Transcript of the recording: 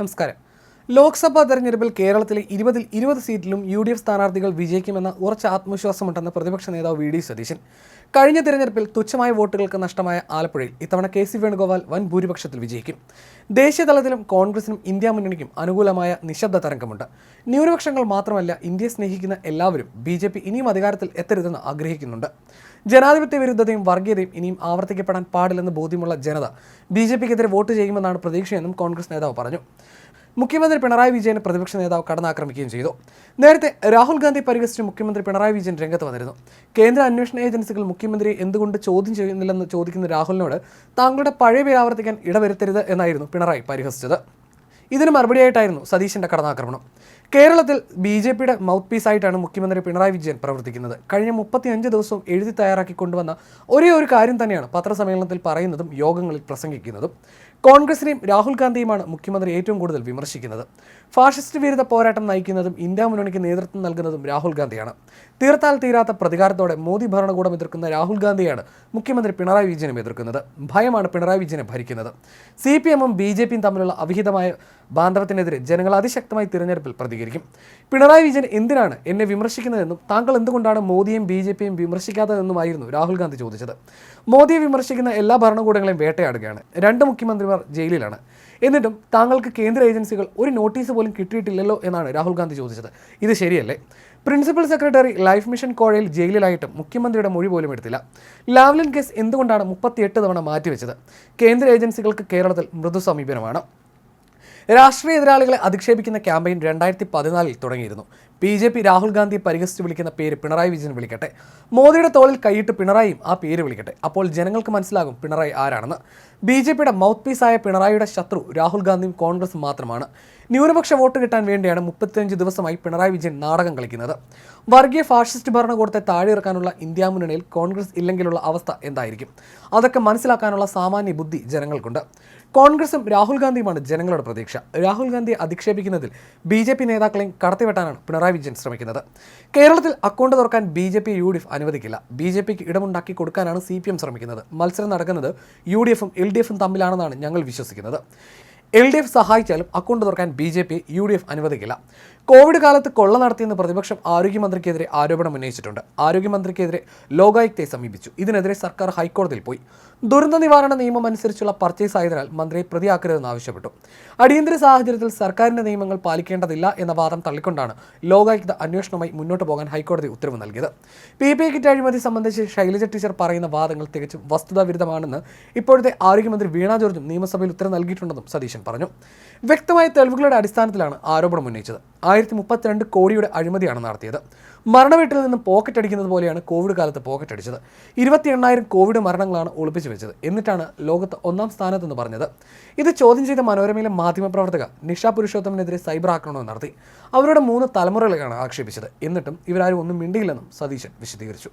നമസ്കാരം. ലോക്സഭാ തെരഞ്ഞെടുപ്പിൽ കേരളത്തിലെ 20 സീറ്റിലും UDF സ്ഥാനാർത്ഥികൾ വിജയിക്കുമെന്ന ഉറച്ച ആത്മവിശ്വാസമുണ്ടെന്ന് പ്രതിപക്ഷ നേതാവ് VD സതീശൻ. കഴിഞ്ഞ തെരഞ്ഞെടുപ്പിൽ തുച്ഛമായ വോട്ടുകൾക്ക് നഷ്ടമായ ആലപ്പുഴയിൽ ഇത്തവണ KC വേണുഗോപാൽ വൻ ഭൂരിപക്ഷത്തിൽ വിജയിക്കും. ദേശീയ തലത്തിലും കോൺഗ്രസിനും ഇന്ത്യ മുന്നണിക്കും അനുകൂലമായ നിശബ്ദ തരംഗമുണ്ട്. ന്യൂനപക്ഷങ്ങൾ മാത്രമല്ല, ഇന്ത്യയെ സ്നേഹിക്കുന്ന എല്ലാവരും BJP ഇനിയും അധികാരത്തിൽ എത്തരുതെന്ന് ആഗ്രഹിക്കുന്നുണ്ട്. ജനാധിപത്യ വിരുദ്ധതയും വർഗീയതയും ഇനിയും ആവർത്തിക്കപ്പെടാൻ പാടില്ലെന്ന് ബോധ്യമുള്ള ജനത BJPക്കെതിരെ വോട്ട് ചെയ്യുമെന്നാണ് പ്രതീക്ഷയെന്നും കോൺഗ്രസ് നേതാവ് പറഞ്ഞു. മുഖ്യമന്ത്രി പിണറായി വിജയനെ പ്രതിപക്ഷ നേതാവ് കടന്നാക്രമിക്കുകയും ചെയ്തു. നേരത്തെ രാഹുൽ ഗാന്ധി പരിഹസിച്ച് മുഖ്യമന്ത്രി പിണറായി വിജയൻ രംഗത്ത് വന്നിരുന്നു. കേന്ദ്ര അന്വേഷണ ഏജൻസികൾ മുഖ്യമന്ത്രിയെ എന്തുകൊണ്ട് ചോദ്യം ചെയ്യുന്നില്ലെന്ന് ചോദിക്കുന്ന രാഹുലിനോട് താങ്കളുടെ പഴയ പേര് ആവർത്തിക്കാൻ ഇടവരുത്തരുത് എന്നായിരുന്നു പിണറായി പരിഹസിച്ചത്. ഇതിന് മറുപടിയായിട്ടായിരുന്നു സതീശന്റെ കടന്നാക്രമണം. കേരളത്തിൽ BJPയുടെ മൗത്ത് പീസായിട്ടാണ് മുഖ്യമന്ത്രി പിണറായി വിജയൻ പ്രവർത്തിക്കുന്നത്. കഴിഞ്ഞ 35 ദിവസവും എഴുതി തയ്യാറാക്കി കൊണ്ടുവന്ന ഒരേ ഒരു കാര്യം തന്നെയാണ് പത്രസമ്മേളനത്തിൽ പറയുന്നതും യോഗങ്ങളിൽ പ്രസംഗിക്കുന്നതും. കോൺഗ്രസിനെയും രാഹുൽ ഗാന്ധിയുമാണ് മുഖ്യമന്ത്രി ഏറ്റവും കൂടുതൽ വിമർശിക്കുന്നത്. ഫാഷിസ്റ്റ് വിരുദ്ധ പോരാട്ടം നയിക്കുന്നതും ഇന്ത്യ മുന്നണിക്ക് നേതൃത്വം നൽകുന്നതും രാഹുൽ ഗാന്ധിയാണ്. തീർത്താൽ തീരാത്ത പ്രതികാരത്തോടെ മോദി ഭരണകൂടം എതിർക്കുന്ന രാഹുൽ ഗാന്ധിയാണ് മുഖ്യമന്ത്രി പിണറായി വിജയനും എതിർക്കുന്നത്. ഭയമാണ് പിണറായി വിജയനെ ഭരിക്കുന്നത്. CPMഉം BJPയും തമ്മിലുള്ള അവിഹിതമായ ബാന്ധവത്തിനെതിരെ ജനങ്ങൾ അതിശക്തമായി തിരഞ്ഞെടുപ്പിൽ പ്രതികരിക്കും. പിണറായി വിജയൻ എന്തിനാണ് എന്നെ വിമർശിക്കുന്നതെന്നും താങ്കൾ എന്തുകൊണ്ടാണ് മോദിയും BJPയും വിമർശിക്കാത്തതെന്നുമായിരുന്നു രാഹുൽ ഗാന്ധി ചോദിച്ചത്. മോദിയെ വിമർശിക്കുന്ന എല്ലാ ഭരണകൂടങ്ങളെയും വേട്ടയാടുകയാണ്. 2 മുഖ്യമന്ത്രിമാർ ജയിലിലാണ്. എന്നിട്ടും താങ്കൾക്ക് കേന്ദ്ര ഏജൻസികൾ ഒരു നോട്ടീസ് പോലും കിട്ടിയിട്ടില്ലല്ലോ എന്നാണ് രാഹുൽ ഗാന്ധി ചോദിച്ചത്. ഇത് ശരിയല്ലേ? പ്രിൻസിപ്പൽ സെക്രട്ടറി ലൈഫ് മിഷൻ കോഴയിൽ ജയിലിലായിട്ടും മുഖ്യമന്ത്രിയുടെ മൊഴി പോലും എടുത്തില്ല. ലാവ്ലിൻ കേസ് എന്തുകൊണ്ടാണ് 38 തവണ മാറ്റിവെച്ചത്? കേന്ദ്ര ഏജൻസികൾക്ക് കേരളത്തിൽ മൃദു സമീപനമാണ്. രാഷ്ട്രീയ എതിരാളികളെ അധിക്ഷേപിക്കുന്ന ക്യാമ്പയിൻ 2014 തുടങ്ങിയിരുന്നു. BJP രാഹുൽ ഗാന്ധിയെ പരിഹസിച്ച് വിളിക്കുന്ന പേര് പിണറായി വിജയൻ വിളിക്കട്ടെ. മോദിയുടെ തോളിൽ കൈയിട്ട് പിണറായിയും ആ പേര് വിളിക്കട്ടെ. അപ്പോൾ ജനങ്ങൾക്ക് മനസ്സിലാകും പിണറായി ആരാണെന്ന്. BJPയുടെ മൗത്ത് പീസായ പിണറായിയുടെ ശത്രു രാഹുൽ ഗാന്ധിയും കോൺഗ്രസും മാത്രമാണ്. ന്യൂനപക്ഷ വോട്ട് കിട്ടാൻ വേണ്ടിയാണ് 35 ദിവസമായി പിണറായി വിജയൻ നാടകം കളിക്കുന്നത്. വർഗീയ ഫാഷിസ്റ്റ് ഭരണകൂടത്തെ താഴെയിറക്കാനുള്ള ഇന്ത്യ മുന്നണിയിൽ കോൺഗ്രസ് ഇല്ലെങ്കിലുള്ള അവസ്ഥ എന്തായിരിക്കും? അതൊക്കെ മനസ്സിലാക്കാനുള്ള സാമാന്യ ബുദ്ധി ജനങ്ങൾക്കുണ്ട്. കോൺഗ്രസും രാഹുൽ ഗാന്ധിയുമാണ് ജനങ്ങളുടെ പ്രതീക്ഷ. രാഹുൽ ഗാന്ധിയെ അധിക്ഷേപിക്കുന്നതിൽ BJP നേതാക്കളെയും കടത്തിവെട്ടാനാണ് പിണറായി വിജയൻ ശ്രമിക്കുന്നത്. കേരളത്തിൽ അക്കൗണ്ട് തുറക്കാൻ BJP UDF അനുവദിക്കില്ല. BJPക്ക് ഇടമുണ്ടാക്കി കൊടുക്കാനാണ് CPM ശ്രമിക്കുന്നത്. മത്സരം നടക്കുന്നത് UDFും LDFും തമ്മിലാണെന്നാണ് ഞങ്ങൾ വിശ്വസിക്കുന്നത്. LDF സഹായിച്ചാലും അക്കൗണ്ട് തുറക്കാൻ BJP UDF അനുവദിക്കില്ല. കോവിഡ് കാലത്ത് കൊള്ള നടത്തിയെന്ന് പ്രതിപക്ഷം ആരോഗ്യമന്ത്രിക്കെതിരെ ആരോപണം ഉന്നയിച്ചിട്ടുണ്ട്. ആരോഗ്യമന്ത്രിക്കെതിരെ ലോകായുക്തയെ സമീപിച്ചു. ഇതിനെതിരെ സർക്കാർ ഹൈക്കോടതിയിൽ പോയി. ദുരന്ത നിവാരണ നിയമം അനുസരിച്ചുള്ള പർച്ചേസ് ആയതിനാൽ മന്ത്രിയെ പ്രതിയാക്കരുതെന്ന് ആവശ്യപ്പെട്ടു. അടിയന്തര സാഹചര്യത്തിൽ സർക്കാരിന്റെ നിയമങ്ങൾ പാലിക്കേണ്ടതില്ല എന്ന വാദം തള്ളിക്കൊണ്ടാണ് ലോകായുക്ത അന്വേഷണവുമായി മുന്നോട്ട് പോകാൻ ഹൈക്കോടതി ഉത്തരവ് നൽകിയത്. PPE കിറ്റ് അഴിമതി സംബന്ധിച്ച് ശൈലജ ടീച്ചർ പറയുന്ന വാദങ്ങൾ തികച്ചും വസ്തുതാവിരുദ്ധമാണെന്ന് ഇപ്പോഴത്തെ ആരോഗ്യമന്ത്രി വീണ ജോർജും നിയമസഭയിൽ ഉത്തരവ് നൽകിയിട്ടുണ്ടെന്നും സതീശൻ പറഞ്ഞു. വ്യക്തമായ തെളിവുകളുടെ അടിസ്ഥാനത്തിലാണ് ആരോപണം ഉന്നയിച്ചത്. 1032 കോടിയുടെ അഴിമതിയാണ് നടത്തിയത്. മരണവീട്ടിൽ നിന്ന് പോക്കറ്റ് അടിക്കുന്നത് പോലെയാണ് കോവിഡ് കാലത്ത് പോക്കറ്റ് അടിച്ചത്. 28,000 കോവിഡ് മരണങ്ങളാണ് ഒളിപ്പിച്ചു വെച്ചത്. എന്നിട്ടാണ് ലോകത്ത് 1-ാം സ്ഥാനത്തെന്ന് പറഞ്ഞത്. ഇത് ചോദ്യം ചെയ്ത മനോരമയിലെ മാധ്യമപ്രവർത്തക നിഷ പുരുഷോത്തമനെതിരെ സൈബർ ആക്രമണം നടത്തി. അവരുടെ 3 തലമുറകളെയാണ് ആക്ഷേപിച്ചത്. എന്നിട്ടും ഇവരാരും ഒന്നും മിണ്ടിയില്ലെന്നും സതീശൻ വിശദീകരിച്ചു.